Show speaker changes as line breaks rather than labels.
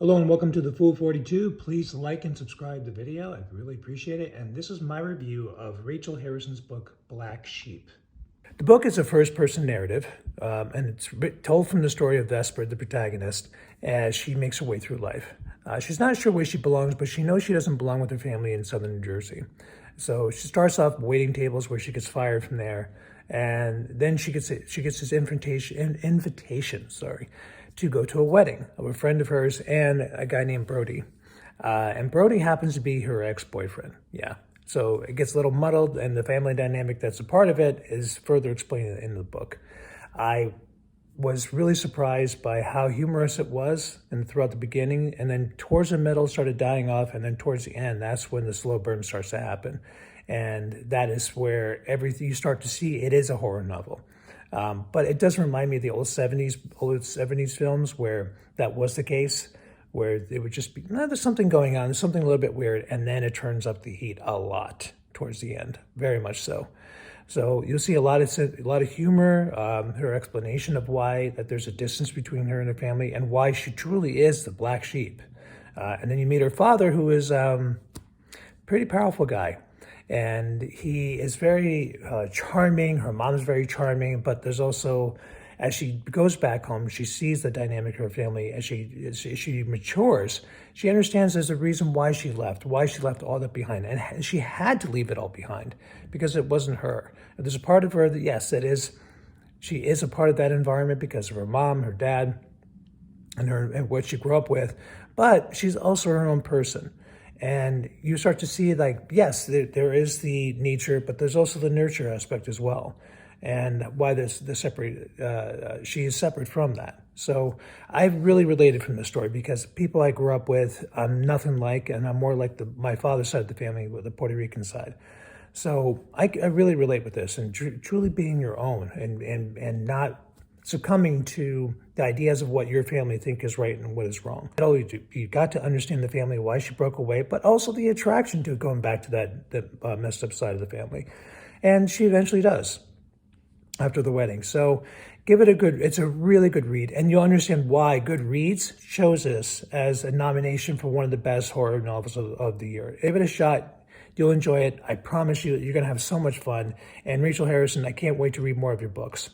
Hello and welcome to the Fool 42. Please like and subscribe the video. I'd really appreciate it. And this is my review of Racheal Harrison's book, Black Sheep. The book is a first-person narrative, and it's told from the story of Vesper, the protagonist, as she makes her way through life. She's not sure where she belongs, but she knows she doesn't belong with her family in southern New Jersey. So she starts off waiting tables where she gets fired from there, and then she gets this invitation, to go to a wedding of a friend of hers and a guy named Brody. And Brody happens to be her ex-boyfriend. Yeah. So it gets a little muddled, and the family dynamic that's a part of it is further explained in the book. I was really surprised by how humorous it was and throughout the beginning, and then towards the middle started dying off, and then towards the end, that's when the slow burn starts to happen. And that is where everything you start to see, it is a horror novel. But it does remind me of the old 70s films where that was the case, where it would just be, no, there's something going on, there's something a little bit weird, and then it turns up the heat a lot towards the end, very much so. So you'll see a lot of humor, her explanation of why that there's a distance between her and her family, and why she truly is the black sheep. And then you meet her father, who is pretty powerful guy. And he is very charming. Her mom is very charming, but there's also, as she goes back home, she sees the dynamic of her family. As she matures, she understands there's a reason why she left all that behind. And she had to leave it all behind because it wasn't her. There's a part of her that, yes, she is a part of that environment because of her mom, her dad, and what she grew up with, but she's also her own person. And you start to see, like, yes, there is the nature, but there's also the nurture aspect as well. And why she is separate from that. So I really related from this story because people I grew up with, I'm nothing like, and I'm more like my father's side of the family with the Puerto Rican side. So I really relate with this, and truly being your own and not succumbing to the ideas of what your family think is right and what is wrong. You got to understand the family, why she broke away, but also the attraction to going back to that messed up side of the family. And she eventually does after the wedding. So give it it's a really good read. And you'll understand why Goodreads chose this as a nomination for one of the best horror novels of the year. Give it a shot. You'll enjoy it. I promise you, you're going to have so much fun. And Racheal Harrison, I can't wait to read more of your books.